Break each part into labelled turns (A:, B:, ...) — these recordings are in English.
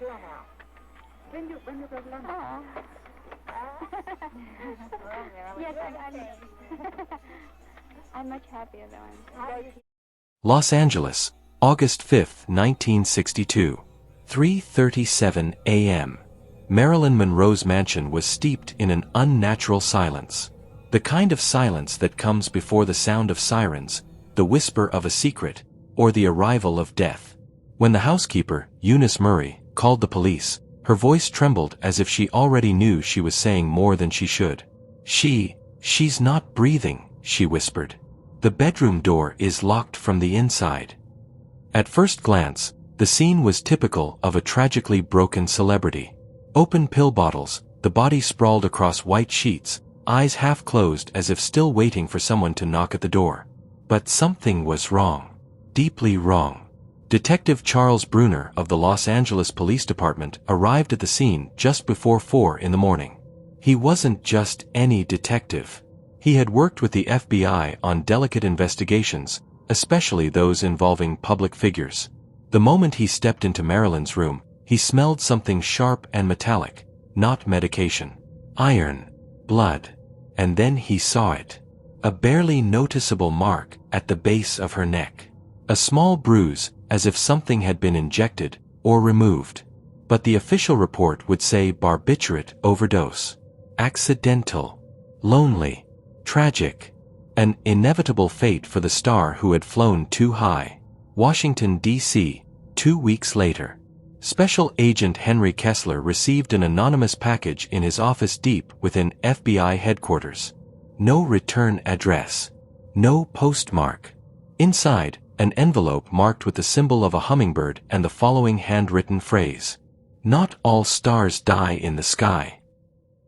A: Oh. Yes, I'm much happier though.
B: Los Angeles, August 5, 1962. 3:37 a.m. Marilyn Monroe's mansion was steeped in an unnatural silence. The kind of silence that comes before the sound of sirens, the whisper of a secret, or the arrival of death. When the housekeeper, Eunice Murray, called the police, her voice trembled as if she already knew she was saying more than she should. She's not breathing, she whispered. The bedroom door is locked from the inside. At first glance, the scene was typical of a tragically broken celebrity. Open pill bottles, the body sprawled across white sheets, eyes half closed as if still waiting for someone to knock at the door. But something was wrong. Deeply wrong. Detective Charles Bruner of the Los Angeles Police Department arrived at the scene just before 4 in the morning. He wasn't just any detective. He had worked with the FBI on delicate investigations, especially those involving public figures. The moment he stepped into Marilyn's room, he smelled something sharp and metallic, not medication. Iron. Blood. And then he saw it. A barely noticeable mark at the base of her neck. A small bruise, as if something had been injected or removed. But the official report would say barbiturate overdose. Accidental. Lonely. Tragic. An inevitable fate for the star who had flown too high. Washington, D.C., 2 weeks later. Special Agent Henry Kessler received an anonymous package in his office deep within FBI headquarters. No return address. No postmark. Inside, an envelope marked with the symbol of a hummingbird and the following handwritten phrase. Not all stars die in the sky.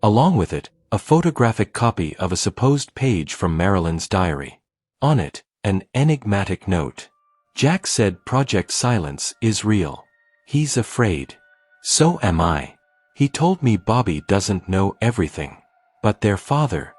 B: Along with it, a photographic copy of a supposed page from Marilyn's diary. On it, an enigmatic note. Jack said Project Silence is real. He's afraid. So am I. He told me Bobby doesn't know everything. But their father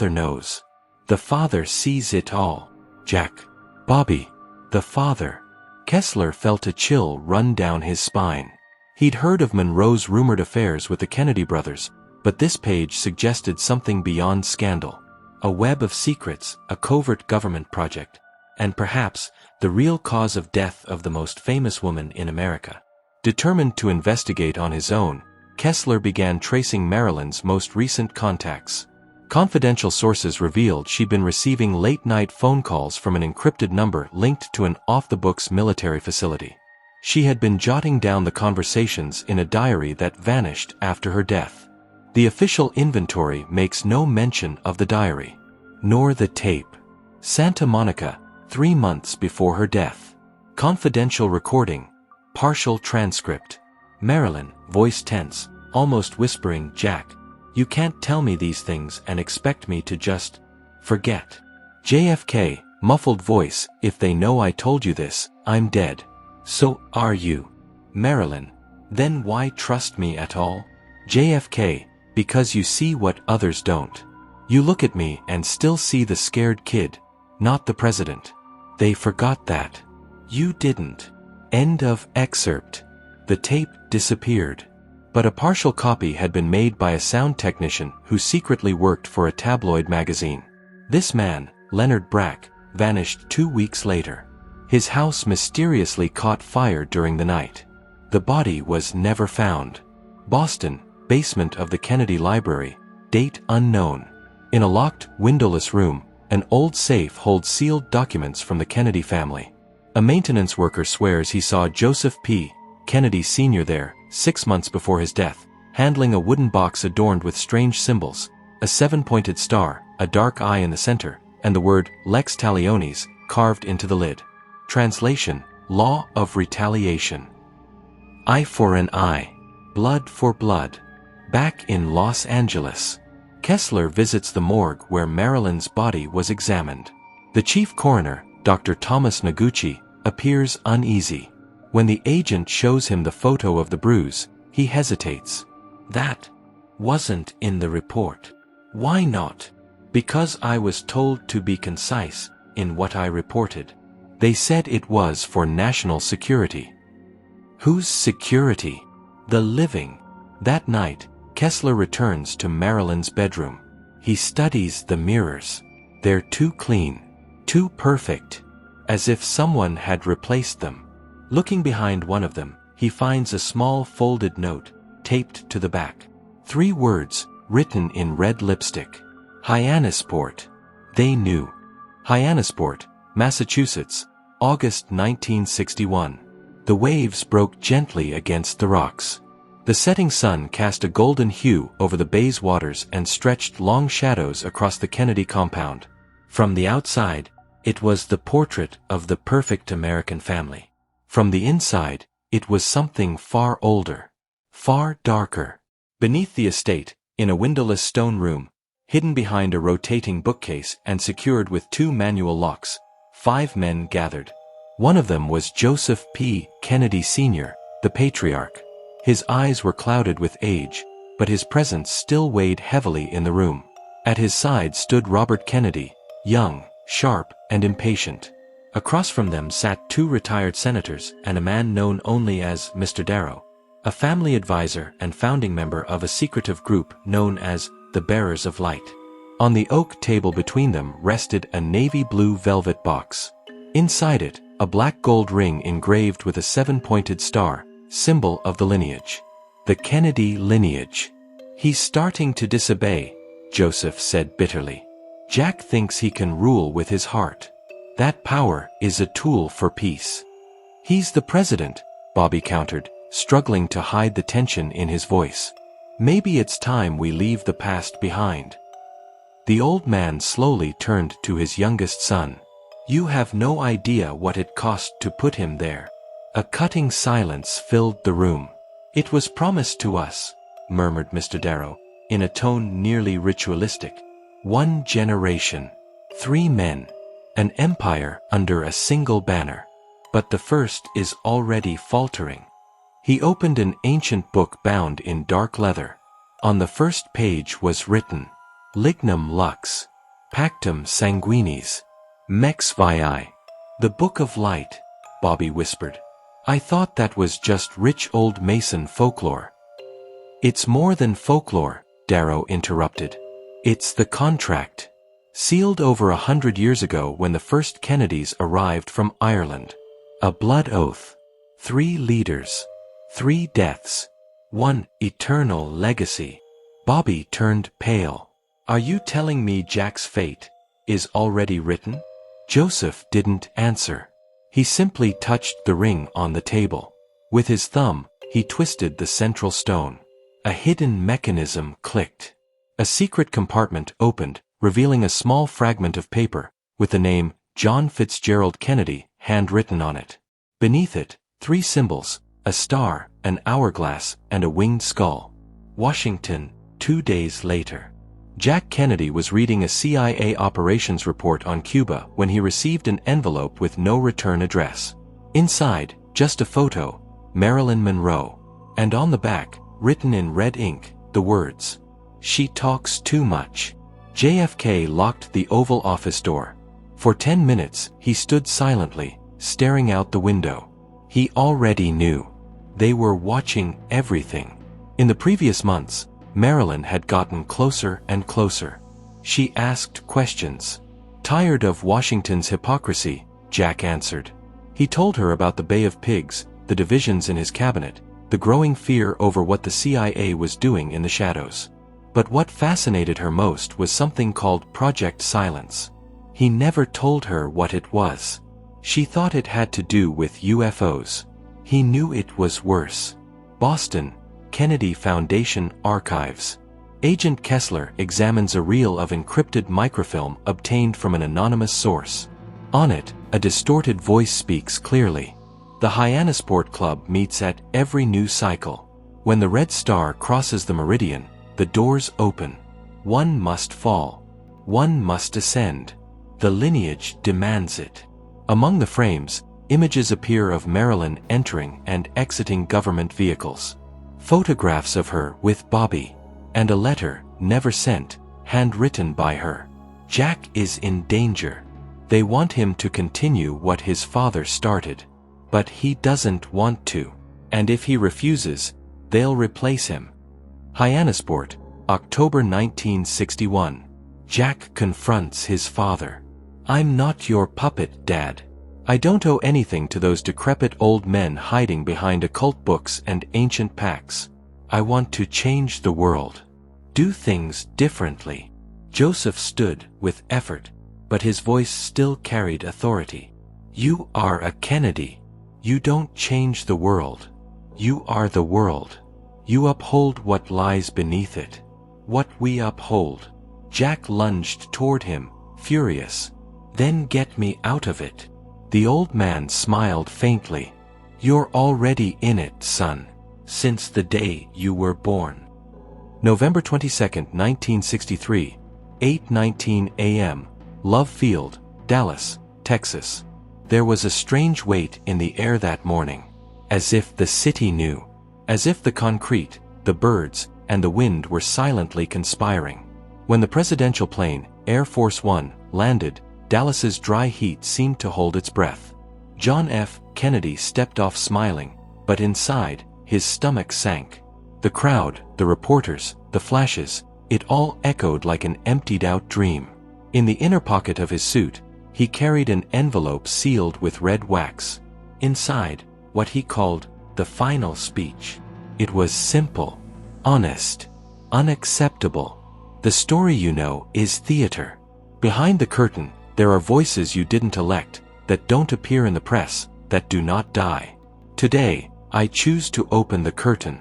B: knows. The father sees it all. Jack. Bobby. The father. Kessler felt a chill run down his spine. He'd heard of Monroe's rumored affairs with the Kennedy brothers, but this page suggested something beyond scandal. A web of secrets, a covert government project, and perhaps the real cause of death of the most famous woman in America. Determined to investigate on his own, Kessler began tracing Marilyn's most recent contacts. Confidential sources revealed she'd been receiving late-night phone calls from an encrypted number linked to an off-the-books military facility. She had been jotting down the conversations in a diary that vanished after her death. The official inventory makes no mention of the diary, nor the tape. Santa Monica, 3 months before her death. Confidential recording. Partial transcript. Marilyn, voice tense, almost whispering, Jack, you can't tell me these things and expect me to just forget. JFK, muffled voice, if they know I told you this, I'm dead. So are you. Marilyn, then why trust me at all? JFK, because you see what others don't. You look at me and still see the scared kid, not the president. They forgot that. You didn't. End of excerpt. The tape disappeared. But a partial copy had been made by a sound technician who secretly worked for a tabloid magazine. This man, Leonard Brack, vanished 2 weeks later. His house mysteriously caught fire during the night. The body was never found. Boston, basement of the Kennedy Library, date unknown. In a locked, windowless room, an old safe holds sealed documents from the Kennedy family. A maintenance worker swears he saw Joseph P. Kennedy Sr. there, 6 months before his death, handling a wooden box adorned with strange symbols, a 7-pointed star, a dark eye in the center, and the word Lex Talionis carved into the lid. Translation: Law of Retaliation. Eye for an eye. Blood for blood. Back in Los Angeles, Kessler visits the morgue where Marilyn's body was examined. The chief coroner, Dr. Thomas Noguchi, appears uneasy. When the agent shows him the photo of the bruise, he hesitates. That wasn't in the report. Why not? Because I was told to be concise in what I reported. They said it was for national security. Whose security? The living. That night, Kessler returns to Marilyn's bedroom. He studies the mirrors. They're too clean, too perfect, as if someone had replaced them. Looking behind one of them, he finds a small folded note, taped to the back. 3 words, written in red lipstick. Hyannisport. They knew. Hyannisport, Massachusetts, August 1961. The waves broke gently against the rocks. The setting sun cast a golden hue over the bay's waters and stretched long shadows across the Kennedy compound. From the outside, it was the portrait of the perfect American family. From the inside, it was something far older, far darker. Beneath the estate, in a windowless stone room, hidden behind a rotating bookcase and secured with 2 manual locks, 5 men gathered. One of them was Joseph P. Kennedy Sr., the patriarch. His eyes were clouded with age, but his presence still weighed heavily in the room. At his side stood Robert Kennedy, young, sharp, and impatient. Across from them sat 2 retired senators and a man known only as Mr. Darrow, a family advisor and founding member of a secretive group known as the Bearers of Light. On the oak table between them rested a navy blue velvet box. Inside it, a black gold ring engraved with a 7-pointed star, symbol of the lineage. The Kennedy lineage. He's starting to disobey, Joseph said bitterly. Jack thinks he can rule with his heart. That power is a tool for peace. He's the president, Bobby countered, struggling to hide the tension in his voice. Maybe it's time we leave the past behind. The old man slowly turned to his youngest son. You have no idea what it cost to put him there. A cutting silence filled the room. It was promised to us, murmured Mr. Darrow, in a tone nearly ritualistic. 1 generation. 3 men. An empire under a single banner. But the first is already faltering. He opened an ancient book bound in dark leather. On the first page was written, Lignum Lux, Pactum Sanguinis, Mex Vi. The Book of Light, Bobby whispered. I thought that was just rich old Mason folklore. It's more than folklore, Darrow interrupted. It's the contract. Sealed over 100 years ago when the first Kennedys arrived from Ireland. A blood oath. 3 leaders. 3 deaths. 1 eternal legacy. Bobby turned pale. Are you telling me Jack's fate is already written? Joseph didn't answer. He simply touched the ring on the table. With his thumb, he twisted the central stone. A hidden mechanism clicked. A secret compartment opened, revealing a small fragment of paper, with the name John Fitzgerald Kennedy handwritten on it. Beneath it, 3 symbols, a star, an hourglass, and a winged skull. Washington, 2 days later. Jack Kennedy was reading a CIA operations report on Cuba when he received an envelope with no return address. Inside, just a photo, Marilyn Monroe. And on the back, written in red ink, the words, She talks too much. JFK locked the Oval Office door. For 10 minutes, he stood silently, staring out the window. He already knew. They were watching everything. In the previous months, Marilyn had gotten closer and closer. She asked questions. Tired of Washington's hypocrisy, Jack answered. He told her about the Bay of Pigs, the divisions in his cabinet, the growing fear over what the CIA was doing in the shadows. But what fascinated her most was something called Project Silence. He never told her what it was. She thought it had to do with UFOs. He knew it was worse. Boston, Kennedy Foundation Archives. Agent Kessler examines a reel of encrypted microfilm obtained from an anonymous source. On it, a distorted voice speaks clearly. The Hyannisport Club meets at every new cycle. When the red star crosses the meridian, the doors open. 1 must fall. 1 must ascend. The lineage demands it. Among the frames, images appear of Marilyn entering and exiting government vehicles. Photographs of her with Bobby. And a letter, never sent, handwritten by her. Jack is in danger. They want him to continue what his father started. But he doesn't want to. And if he refuses, they'll replace him. Hyannisport, October 1961. Jack confronts his father. I'm not your puppet, Dad. I don't owe anything to those decrepit old men hiding behind occult books and ancient pacts. I want to change the world. Do things differently. Joseph stood with effort, but his voice still carried authority. You are a Kennedy. You don't change the world. You are the world. You uphold what lies beneath it. What we uphold. Jack lunged toward him, furious. Then get me out of it. The old man smiled faintly. You're already in it, son. Since the day you were born. November 22, 1963, 8:19 a.m., Love Field, Dallas, Texas. There was a strange weight in the air that morning. As if the city knew. As if the concrete, the birds, and the wind were silently conspiring. When the presidential plane, Air Force One, landed, Dallas's dry heat seemed to hold its breath. John F. Kennedy stepped off smiling, but inside, his stomach sank. The crowd, the reporters, the flashes, it all echoed like an emptied-out dream. In the inner pocket of his suit, he carried an envelope sealed with red wax. Inside, what he called the final speech. It was simple, honest, unacceptable. The story you know is theater. Behind the curtain, there are voices you didn't elect, that don't appear in the press, that do not die. Today, I choose to open the curtain.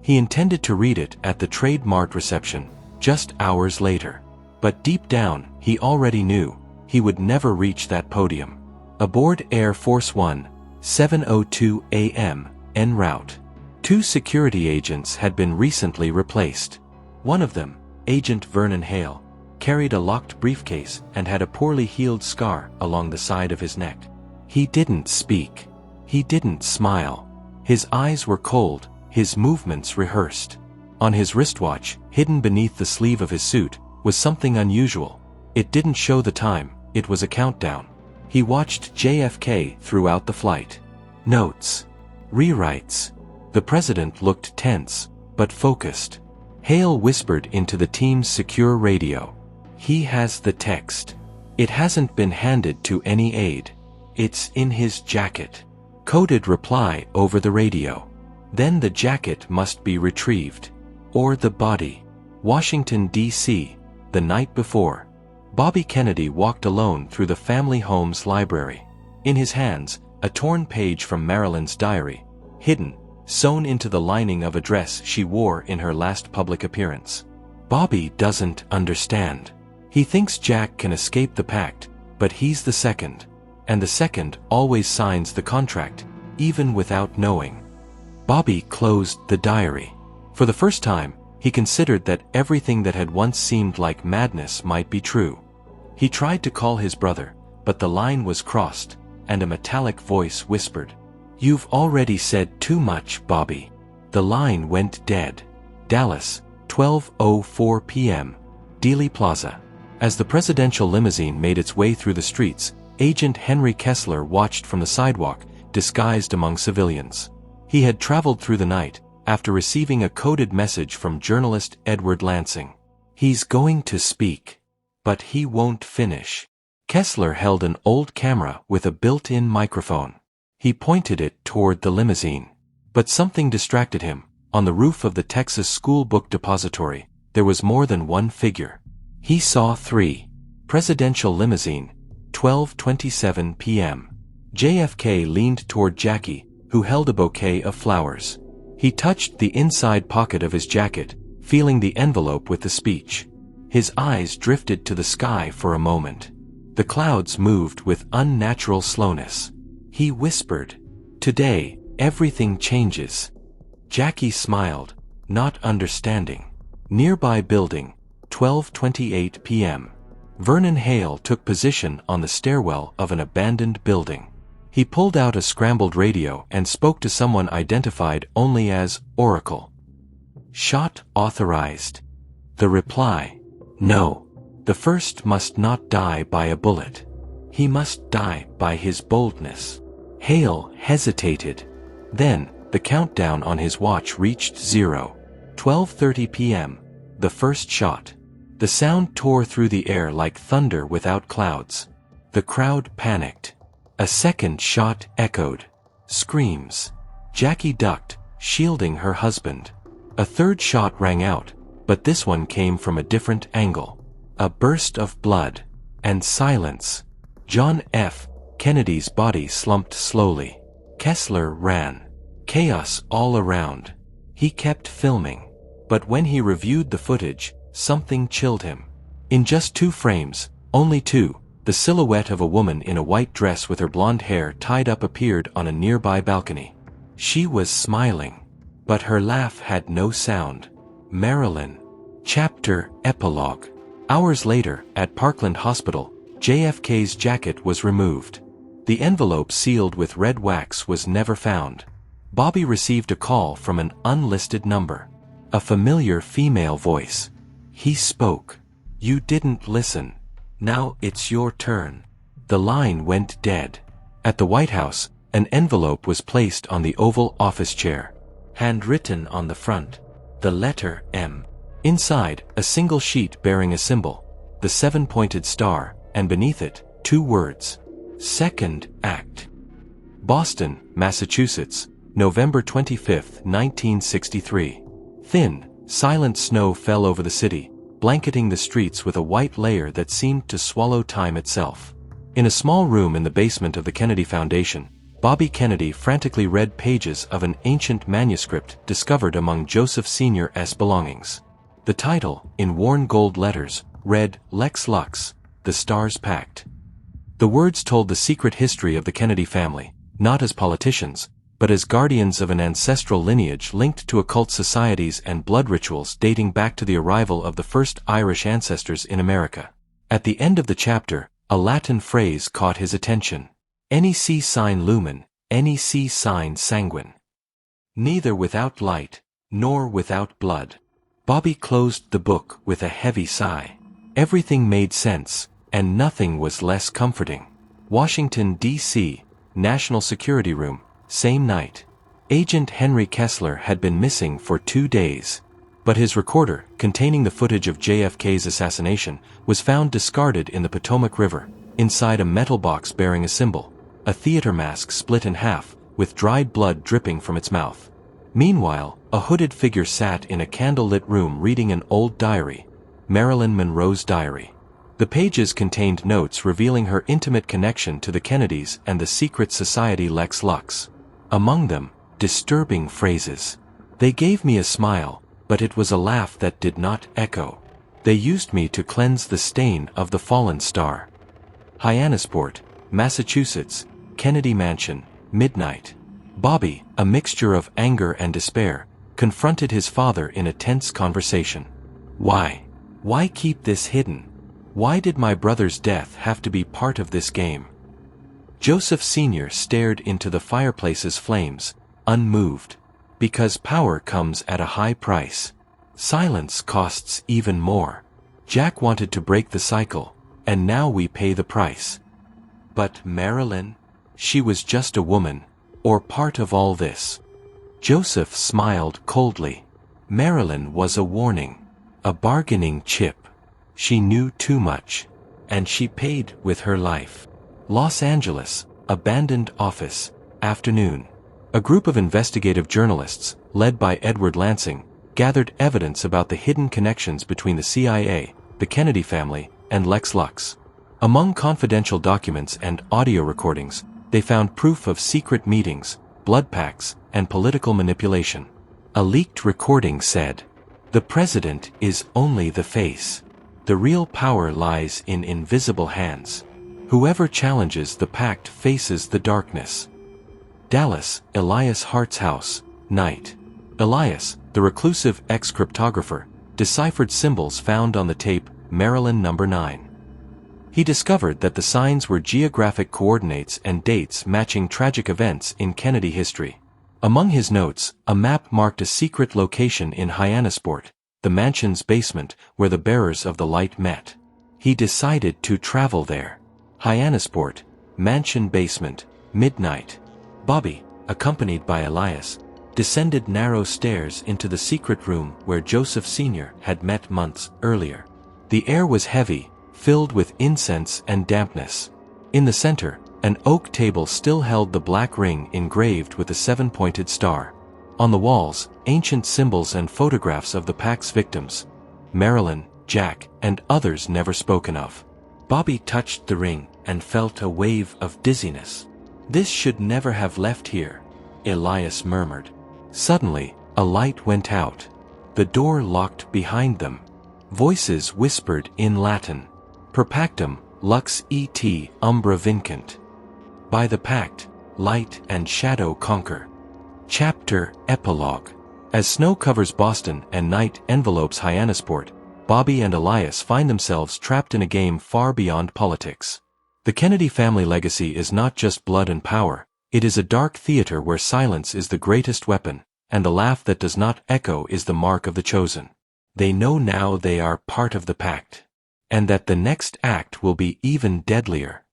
B: He intended to read it at the Trade Mart reception, just hours later. But deep down, he already knew, he would never reach that podium. Aboard Air Force One, 7:02 a.m., en route. 2 security agents had been recently replaced. One of them, Agent Vernon Hale, carried a locked briefcase and had a poorly healed scar along the side of his neck. He didn't speak. He didn't smile. His eyes were cold, his movements rehearsed. On his wristwatch, hidden beneath the sleeve of his suit, was something unusual. It didn't show the time, it was a countdown. He watched JFK throughout the flight. Notes. Rewrites. The president looked tense, but focused. Hale whispered into the team's secure radio. He has the text. It hasn't been handed to any aide. It's in his jacket. Coded reply over the radio. Then the jacket must be retrieved. Or the body. Washington, D.C., the night before. Bobby Kennedy walked alone through the family home's library. In his hands, a torn page from Marilyn's diary, hidden, sewn into the lining of a dress she wore in her last public appearance. Bobby doesn't understand. He thinks Jack can escape the pact, but he's the second. And the second always signs the contract, even without knowing. Bobby closed the diary. For the first time, he considered that everything that had once seemed like madness might be true. He tried to call his brother, but the line was crossed, and a metallic voice whispered, "You've already said too much, Bobby." The line went dead. Dallas, 12:04 p.m., Dealey Plaza. As the presidential limousine made its way through the streets, Agent Henry Kessler watched from the sidewalk, disguised among civilians. He had traveled through the night, after receiving a coded message from journalist Edward Lansing. He's going to speak. But he won't finish. Kessler held an old camera with a built-in microphone. He pointed it toward the limousine. But something distracted him. On the roof of the Texas School Book Depository, there was more than one figure. He saw 3. Presidential limousine, 12:27 p.m. JFK leaned toward Jackie, who held a bouquet of flowers. He touched the inside pocket of his jacket, feeling the envelope with the speech. His eyes drifted to the sky for a moment. The clouds moved with unnatural slowness. He whispered, "Today, everything changes." Jackie smiled, not understanding. Nearby building, 12:28 p.m. Vernon Hale took position on the stairwell of an abandoned building. He pulled out a scrambled radio and spoke to someone identified only as Oracle. "Shot authorized." The reply, "No. The first must not die by a bullet. He must die by his boldness." Hale hesitated. Then, The countdown on his watch reached 0:12:30 p.m. The first shot. The sound tore through the air like thunder without clouds. The crowd panicked. A second shot echoed. Screams. Jackie ducked, shielding her husband. A third shot rang out, but this one came from a different angle. A burst of blood. And silence. John F. Kennedy's body slumped slowly. Kessler ran. Chaos all around. He kept filming. But when he reviewed the footage, something chilled him. In just 2 frames, only 2, the silhouette of a woman in a white dress with her blonde hair tied up appeared on a nearby balcony. She was smiling. But her laugh had no sound. Marilyn. Chapter Epilogue. Hours later, at Parkland Hospital, JFK's jacket was removed. The envelope sealed with red wax was never found. Bobby received a call from an unlisted number. A familiar female voice. He spoke. "You didn't listen. Now it's your turn." The line went dead. At the White House, an envelope was placed on the Oval Office chair. Handwritten on the front, the letter M. Inside, a single sheet bearing a symbol, the 7-pointed star, and beneath it, 2 words. Second Act. Boston, Massachusetts, November 25, 1963. Thin, silent snow fell over the city, blanketing the streets with a white layer that seemed to swallow time itself. In a small room in the basement of the Kennedy Foundation, Bobby Kennedy frantically read pages of an ancient manuscript discovered among Joseph Sr.'s belongings. The title, in worn gold letters, read Lex Lux, the Stars Pact. The words told the secret history of the Kennedy family, not as politicians, but as guardians of an ancestral lineage linked to occult societies and blood rituals dating back to the arrival of the first Irish ancestors in America. At the end of the chapter, a Latin phrase caught his attention. Nec sine lumen, nec sine sanguine. Neither without light, nor without blood. Bobby closed the book with a heavy sigh. Everything made sense, and nothing was less comforting. Washington, D.C., National Security Room, same night. Agent Henry Kessler had been missing for 2 days. But his recorder, containing the footage of JFK's assassination, was found discarded in the Potomac River, inside a metal box bearing a symbol, a theater mask split in half, with dried blood dripping from its mouth. Meanwhile, a hooded figure sat in a candle-lit room reading an old diary, Marilyn Monroe's diary. The pages contained notes revealing her intimate connection to the Kennedys and the secret society Lex Lux. Among them, disturbing phrases. "They gave me a smile, but it was a laugh that did not echo. They used me to cleanse the stain of the fallen star." Hyannisport, Massachusetts, Kennedy Mansion, midnight. Bobby, a mixture of anger and despair, confronted his father in a tense conversation. Why? Why keep this hidden? Why did my brother's death have to be part of this game? Joseph Sr. stared into the fireplace's flames, unmoved. Because power comes at a high price. Silence costs even more. Jack wanted to break the cycle, and now we pay the price. But Marilyn? She was just a woman, or part of all this. Joseph smiled coldly. Marilyn was a warning, a bargaining chip. She knew too much, and she paid with her life. Los Angeles, abandoned office, afternoon. A group of investigative journalists, led by Edward Lansing, gathered evidence about the hidden connections between the CIA, the Kennedy family, and Lex Lux. Among confidential documents and audio recordings, they found proof of secret meetings, blood pacts, and political manipulation. A leaked recording said, "The president is only the face. The real power lies in invisible hands. Whoever challenges the pact faces the darkness." Dallas, Elias Hart's house, night. Elias, the reclusive ex-cryptographer, deciphered symbols found on the tape Marilyn No. 9. He discovered that the signs were geographic coordinates and dates matching tragic events in Kennedy history. Among his notes, a map marked a secret location in Hyannisport, the mansion's basement where the bearers of the light met. He decided to travel there. Hyannisport, mansion basement, midnight. Bobby, accompanied by Elias, descended narrow stairs into the secret room where Joseph Sr. had met months earlier. The air was heavy, filled with incense and dampness. In the center, an oak table still held the black ring engraved with a 7-pointed star. On the walls, ancient symbols and photographs of the Pact's victims, Marilyn, Jack, and others never spoken of. Bobby touched the ring and felt a wave of dizziness. "This should never have left here," Elias murmured. Suddenly, a light went out. The door locked behind them. Voices whispered in Latin, "Per pactum, lux et umbra vincent." By the pact, light and shadow conquer. Chapter Epilogue. As snow covers Boston and night envelopes Hyannisport, Bobby and Elias find themselves trapped in a game far beyond politics. The Kennedy family legacy is not just blood and power, it is a dark theater where silence is the greatest weapon, and the laugh that does not echo is the mark of the chosen. They know now they are part of the pact, and that the next act will be even deadlier.